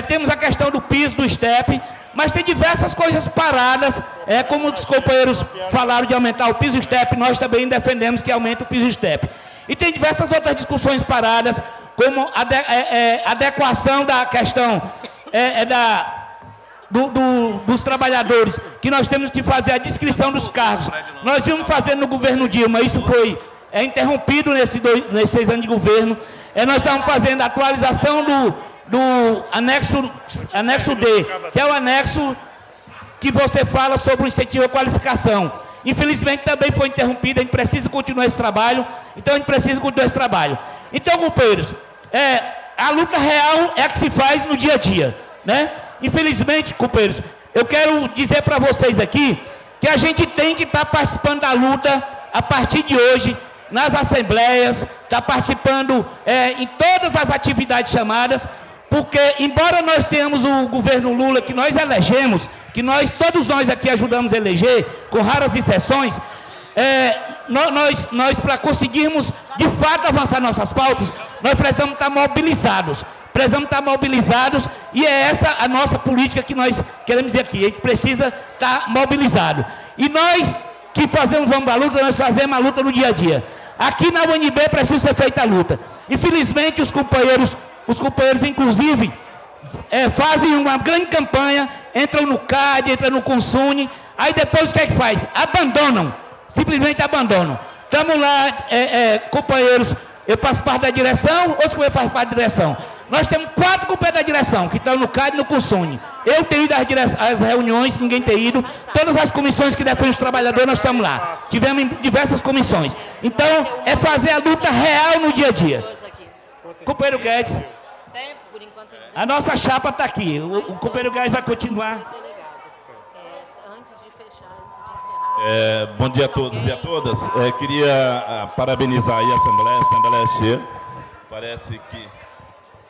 Temos a questão do piso do STEP, mas tem diversas coisas paradas, como os companheiros falaram de aumentar o piso STEP, nós também defendemos que aumente o piso STEP. E tem diversas outras discussões paradas, como a adequação da questão dos trabalhadores, que nós temos que fazer a descrição dos cargos. Nós vimos fazendo no governo Dilma, isso foi interrompido nesses 6 anos de governo. Nós estamos fazendo a atualização do anexo D, que é o anexo que você fala sobre o incentivo à qualificação. infelizmente também foi interrompida, a gente precisa continuar esse trabalho, então a gente precisa continuar esse trabalho. Então, companheiros, a luta real é a que se faz no dia a dia, né? Infelizmente, companheiros, eu quero dizer para vocês aqui que a gente tem que estar participando da luta a partir de hoje, nas assembleias, está participando em todas as atividades chamadas, porque, embora nós tenhamos o governo Lula que nós elegemos, que todos nós aqui ajudamos a eleger, com raras exceções, nós para conseguirmos, de fato, avançar nossas pautas, nós precisamos estar mobilizados. E é essa a nossa política que nós queremos dizer aqui. A gente precisa estar mobilizado. E nós que vamos à luta, nós fazemos a luta no dia a dia. Aqui na UNB precisa ser feita a luta. Infelizmente, os companheiros inclusive, fazem uma grande campanha, entram no CAD, entram no Consune, aí depois o que é que faz? Abandonam, simplesmente abandonam. Estamos lá, companheiros, eu faço parte da direção, outros companheiros fazem parte da direção. Nós temos 4 companheiros da direção, que estão no CAD e no Consune. Eu tenho ido às reuniões, ninguém tem ido. Todas as comissões que defendem os trabalhadores, nós estamos lá. Tivemos em diversas comissões. Então, é fazer a luta real no dia a dia. Companheiro Guedes, a nossa chapa está aqui. O companheiro Guedes vai continuar. Bom dia a todos e a todas. Queria parabenizar aí a Assembleia cheia. Parece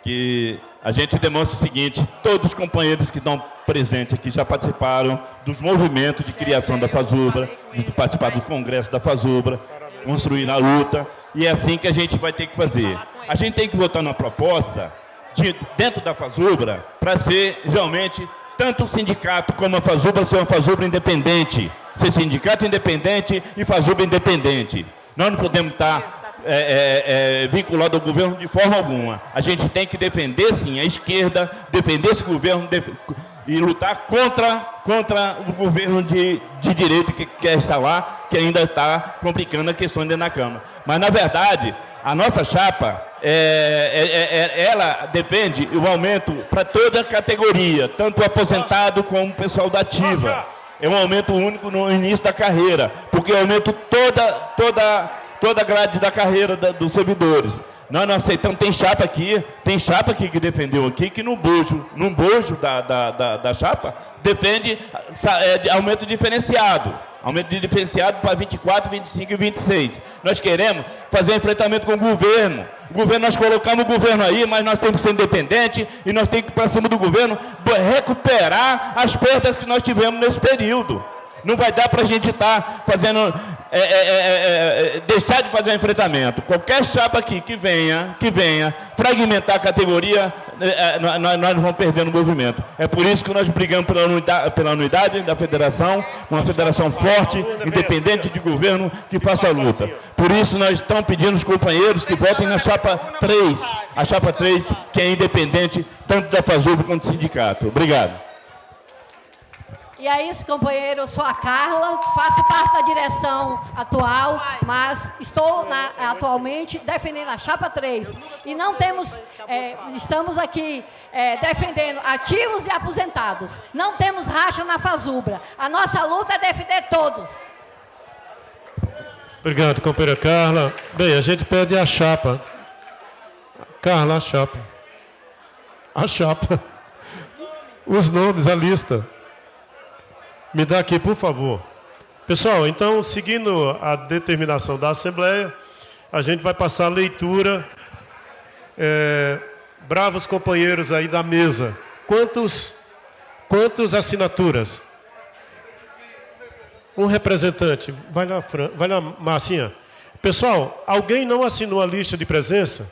que a gente demonstra o seguinte: todos os companheiros que estão presentes aqui já participaram dos movimentos de criação da FASUBRA, de participar do congresso da FASUBRA, construir a luta, e é assim que a gente vai ter que fazer. A gente tem que votar na proposta dentro da FASUBRA para ser realmente tanto o sindicato como a FASUBRA ser uma FASUBRA independente, ser sindicato independente e FASUBRA independente. Nós não podemos estar vinculado ao governo de forma alguma. A gente tem que defender, sim, a esquerda, defender esse governo e lutar contra o governo de direita que quer estar lá, que ainda está complicando a questão dentro da Câmara. Mas, na verdade, a nossa chapa, ela defende o aumento para toda a categoria, tanto o aposentado como o pessoal da ativa. É um aumento único no início da carreira, porque é um aumento toda a grade da carreira dos servidores. Nós não aceitamos, tem chapa aqui que defendeu aqui, que no bojo da chapa, defende aumento diferenciado. Aumento de diferenciado para 24, 25 e 26. Nós queremos fazer um enfrentamento com o governo. Nós colocamos o governo aí, mas nós temos que ser independentes e nós temos que ir para cima do governo recuperar as perdas que nós tivemos nesse período. Não vai dar para a gente estar fazendo, deixar de fazer um enfrentamento. Qualquer chapa aqui que venha fragmentar a categoria, nós vamos perdendo o movimento. É por isso que nós brigamos pela unidade da federação, uma federação forte, independente de governo, que faça a luta. Por isso nós estamos pedindo aos companheiros que votem na chapa 3, a chapa 3, que é independente, tanto da FASUBRA quanto do sindicato. Obrigado. E é isso, companheiro, eu sou a Carla, faço parte da direção atual, mas estou atualmente defendendo a chapa 3. E não temos, estamos aqui defendendo ativos e aposentados. Não temos racha na FASUBRA. A nossa luta é defender todos. Obrigado, companheira Carla. Bem, a gente pede a chapa. Carla, a chapa. A chapa. Os nomes, a lista. Me dá aqui, por favor. Pessoal, então, seguindo a determinação da Assembleia, a gente vai passar a leitura. Bravos companheiros aí da mesa, quantas assinaturas? Um representante. Vai lá, Marcinha. Pessoal, alguém não assinou a lista de presença?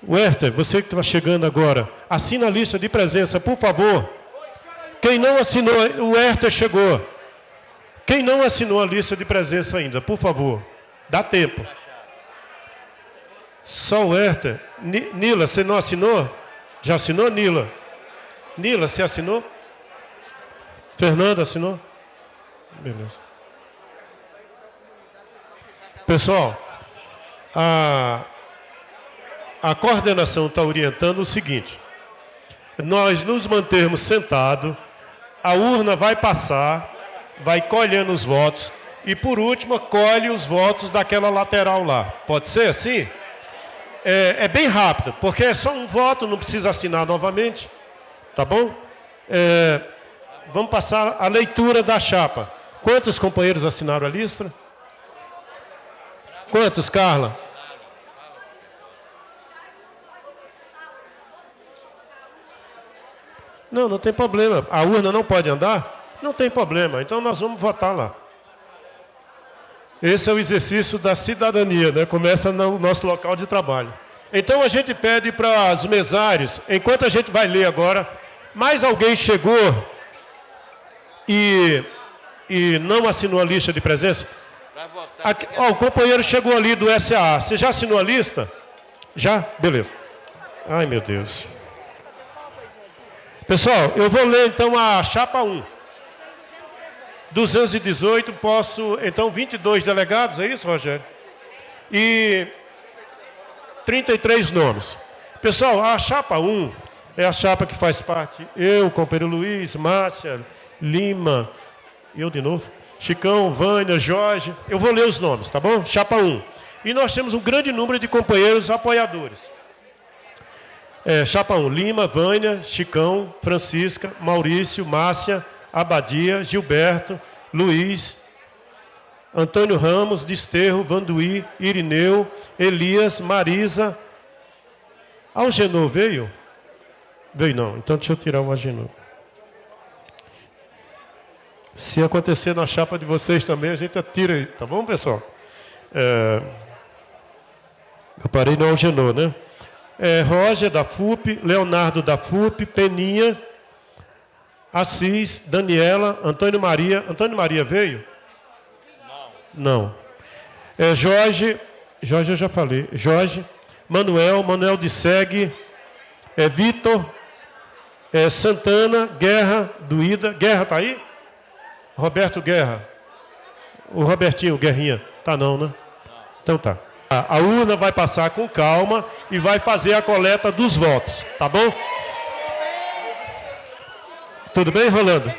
Werther, você que está chegando agora, assina a lista de presença, por favor. Quem não assinou, o Werther chegou. Quem não assinou a lista de presença ainda, por favor, dá tempo. Só o Werther. Nila, você não assinou? Já assinou, Nila? Nila, você assinou? Fernanda, assinou? Beleza. Pessoal, a coordenação está orientando o seguinte: nós nos mantermos sentados, a urna vai passar, vai colhendo os votos, e, por último, colhe os votos daquela lateral lá. Pode ser assim? É bem rápido, porque é só um voto, não precisa assinar novamente. Tá bom? Vamos passar a leitura da chapa. Quantos companheiros assinaram a lista? Quantos, Carla? Não tem problema. A urna não pode andar? Não tem problema. Então nós vamos votar lá. Esse é o exercício da cidadania, né? Começa no nosso local de trabalho. Então a gente pede para os mesários, enquanto a gente vai ler agora, mais alguém chegou e não assinou a lista de presença? Aqui, o companheiro chegou ali do SA. Você já assinou a lista? Já? Beleza. Ai, meu Deus. Pessoal, eu vou ler então a chapa 1. 218, posso, então 22 delegados, é isso, Rogério? E 33 nomes. Pessoal, a chapa 1 é a chapa que faz parte, eu, companheiro Luiz, Márcia, Lima, eu de novo, Chicão, Vânia, Jorge. Eu vou ler os nomes, tá bom? Chapa 1. E nós temos um grande número de companheiros apoiadores. Chapa 1, Lima, Vânia, Chicão, Francisca, Maurício, Márcia, Abadia, Gilberto, Luiz, Antônio Ramos, Desterro, Vanduí, Irineu, Elias, Marisa. Algenor veio? Veio não, então deixa eu tirar o Algenor. Se acontecer na chapa de vocês também, a gente atira aí, tá bom, pessoal? Eu parei no Algenor, né? Roger, da FUP, Leonardo, da FUP, Peninha, Assis, Daniela, Antônio Maria. Antônio Maria veio? Não. Jorge eu já falei. Jorge, Manuel de Segue, Vitor, Santana, Guerra, Duída. Guerra está aí? Roberto Guerra. O Robertinho, Guerrinha. Tá não, né? Então tá. A urna vai passar com calma e vai fazer a coleta dos votos, tá bom? Tudo bem, Rolando?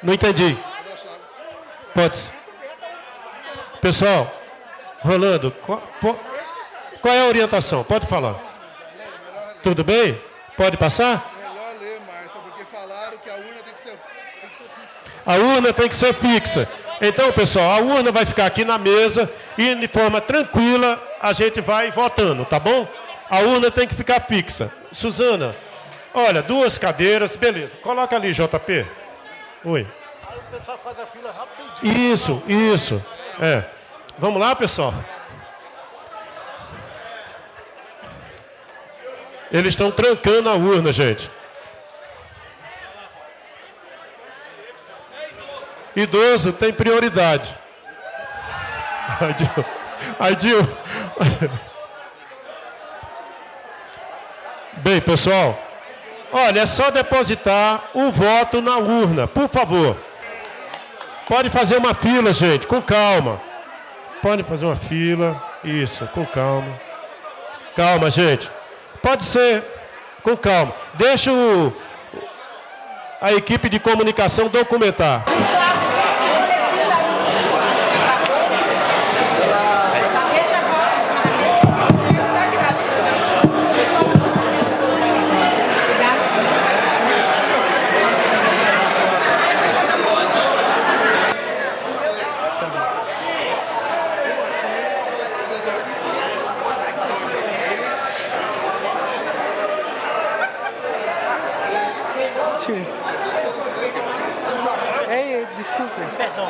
Não entendi. Pode ser. Pessoal, Rolando, qual é a orientação? Pode falar. Tudo bem? Pode passar? Melhor ler, Márcio, porque falaram que a urna tem que ser fixa. A urna tem que ser fixa. Então, pessoal, a urna vai ficar aqui na mesa e de forma tranquila a gente vai votando, tá bom? A urna tem que ficar fixa. Suzana, olha, 2 cadeiras, beleza. Coloca ali, JP. Oi. Aí o pessoal faz a fila rapidinho. Isso. Vamos lá, pessoal? Eles estão trancando a urna, gente. Idoso tem prioridade. Aidil. Bem, pessoal, olha, é só depositar o voto na urna, por favor. Pode fazer uma fila, gente, com calma. Pode fazer uma fila, isso, com calma. Calma, gente. Pode ser com calma. Deixa a equipe de comunicação documentar. Desculpe. Perdão.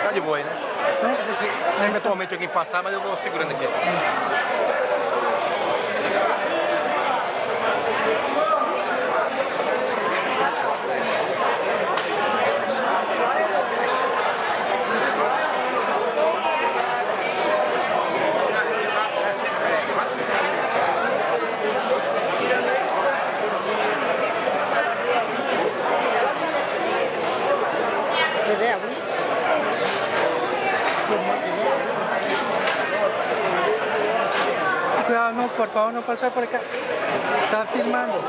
Tá de boa aí, né? Se eventualmente alguém passar, mas eu vou segurando aqui. Cuidado, no, por favor, no pasa por acá. Está filmando.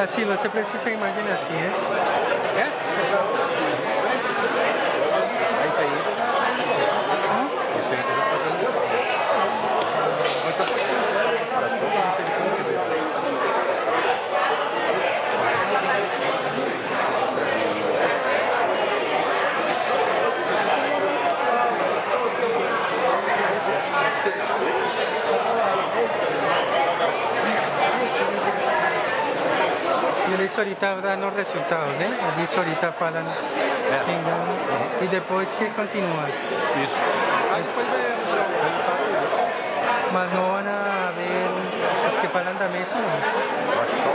Assim, você precisa imaginar assim, é? É? É isso aí. Isso aí que eu já fazendo. E ele ahorita dando resultados, né? Eles ahorita falam quem ganha e depois que continua. Isso. Aí depois veremos o resultado. Mas não vão a ver os que falam da mesa, não. Eu acho que só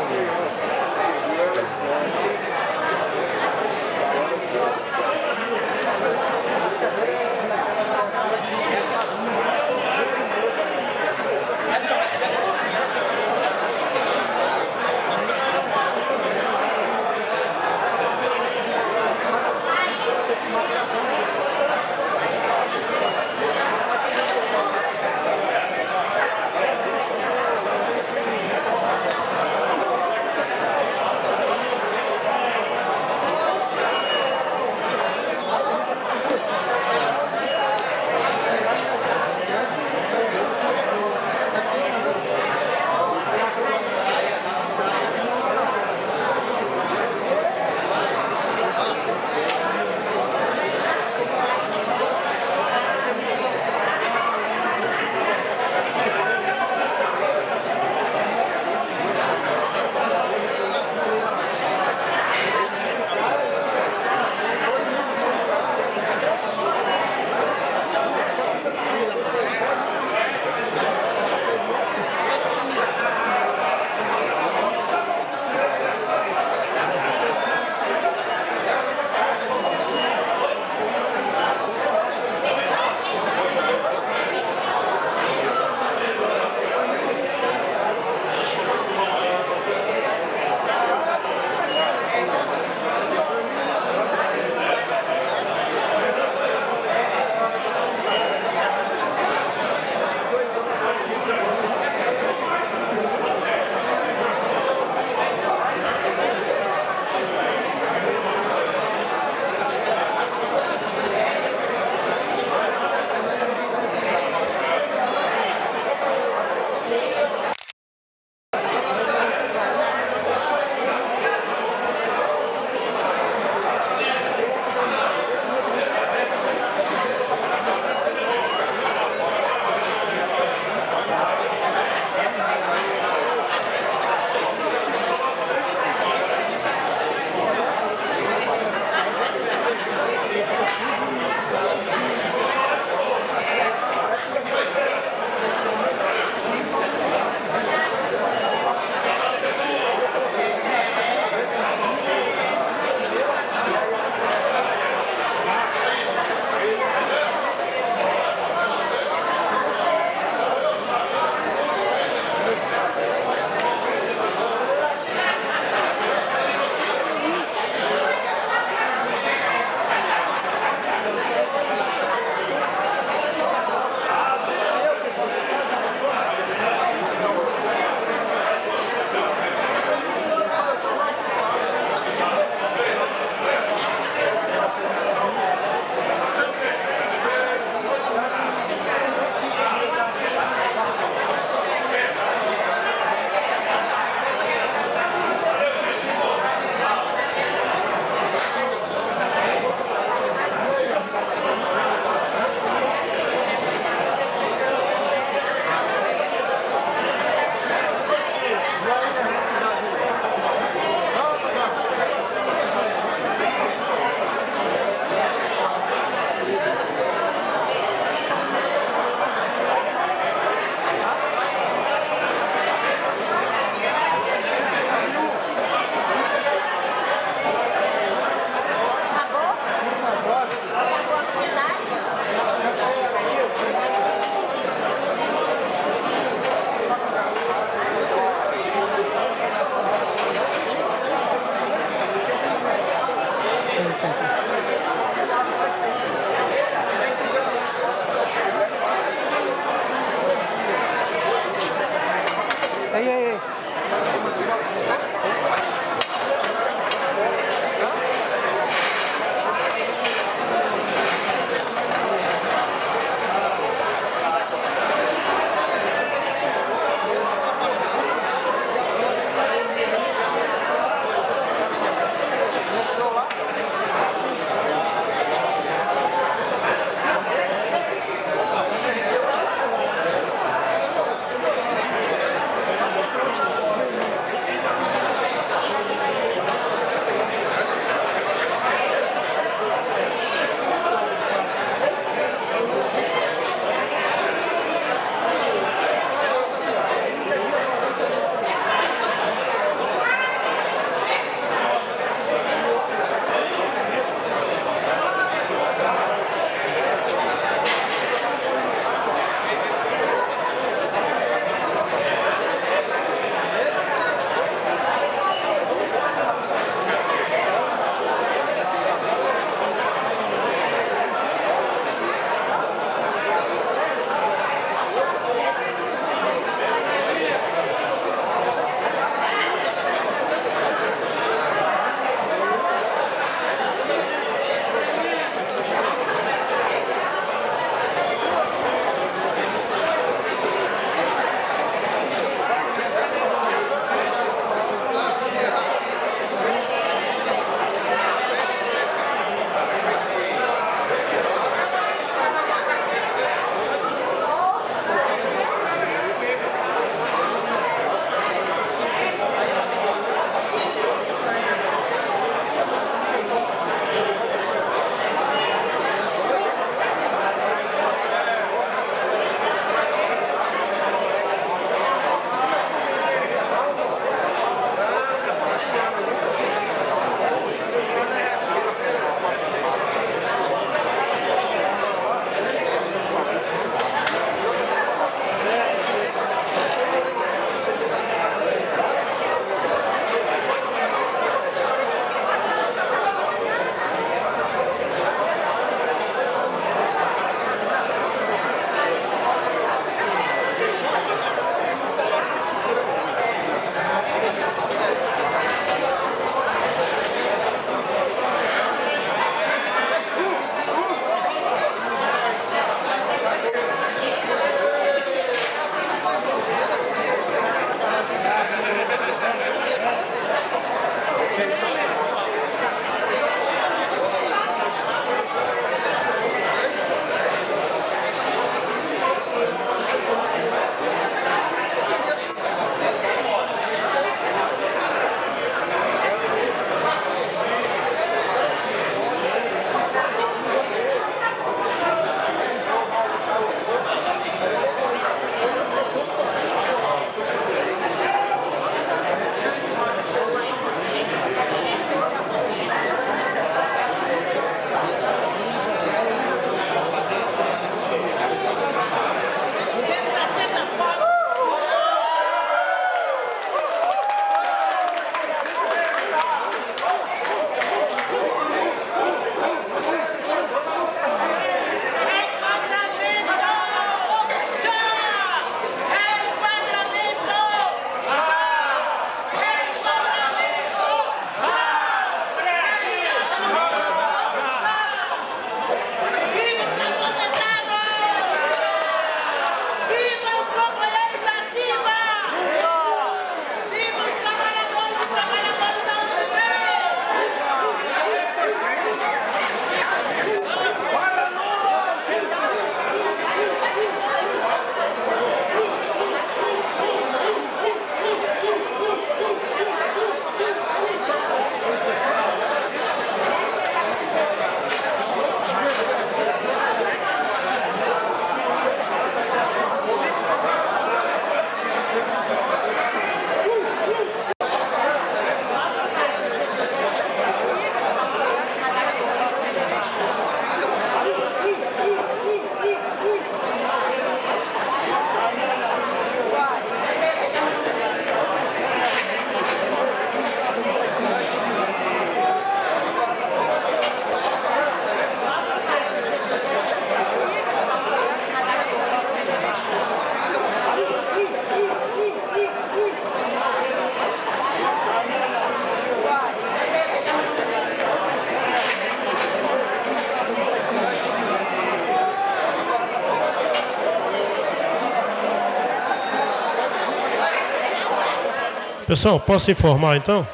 Pessoal, posso informar então?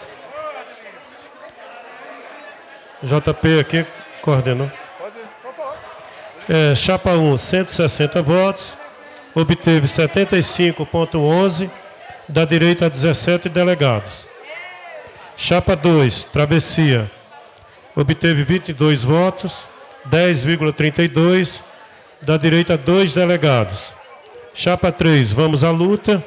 JP aqui coordenou. Chapa 1, 160 votos, obteve 75,11, da direita 17 delegados. Chapa 2, Travessia, obteve 22 votos, 10,32, da direita 2 delegados. Chapa 3, Vamos à Luta,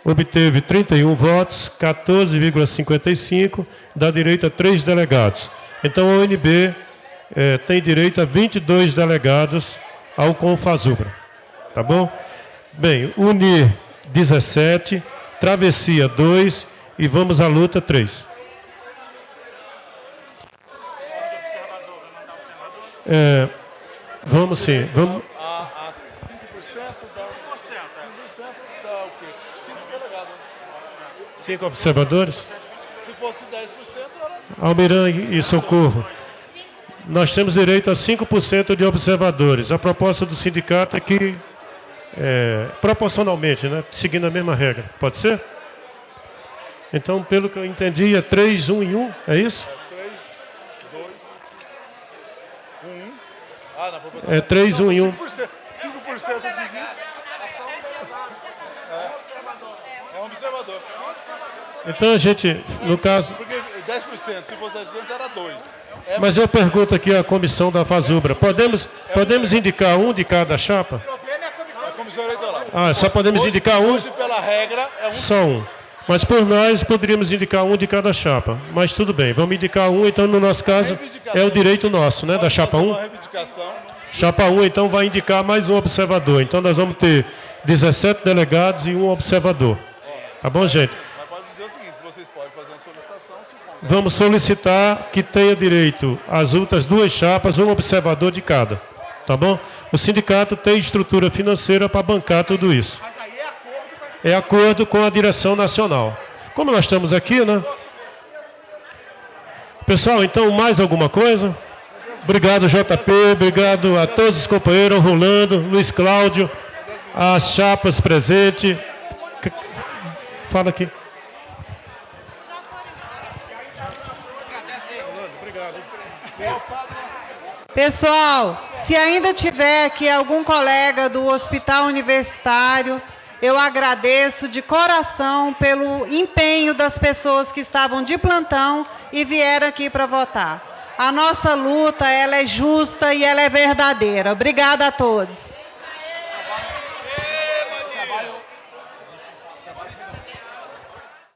obteve 31 votos, 14,55, da direita 3 delegados. Então a UNB tem direito a 22 delegados ao Confazubra. Tá bom? Bem, Unir 17, Travessia 2 e Vamos à Luta 3. Vamos sim. Vamos. A 5% dá 5% dá o quê? 5 delegados. 5 observadores? Se fosse 10%, era... Almirante e Socorro. Nós temos direito a 5% de observadores. A proposta do sindicato é que, proporcionalmente, né, seguindo a mesma regra. Pode ser? Então, pelo que eu entendi, é 3, 1 e 1, é isso? 3, 2, 1. Ah, na proposição. É 3, 1 e 1. 5% de 20. É um observador. Então a gente, no caso... Porque 10%, se fosse 10%, era 2. Mas eu pergunto aqui à comissão da Fazubra, podemos indicar um de cada chapa? A comissão eleitoral. Ah, só podemos indicar um? Hoje, pela regra, é um. Só um. Mas por nós poderíamos indicar um de cada chapa. Mas tudo bem, vamos indicar um, então no nosso caso é o direito nosso, né, da chapa 1. Chapa 1 então vai indicar mais um observador. Então nós vamos ter 17 delegados e um observador. Tá bom, gente? Mas pode dizer o seguinte, vocês podem fazer uma solicitação. Vamos solicitar que tenha direito às outras duas chapas, um observador de cada. Tá bom? O sindicato tem estrutura financeira para bancar tudo isso. É acordo com a direção nacional. Como nós estamos aqui, né? Pessoal, então, mais alguma coisa? Obrigado, JP. Obrigado a todos os companheiros, Rolando, Luiz Cláudio, as chapas presentes. Fala aqui. Pessoal, se ainda tiver aqui algum colega do Hospital Universitário, eu agradeço de coração pelo empenho das pessoas que estavam de plantão e vieram aqui para votar. A nossa luta, ela é justa e ela é verdadeira. Obrigada a todos.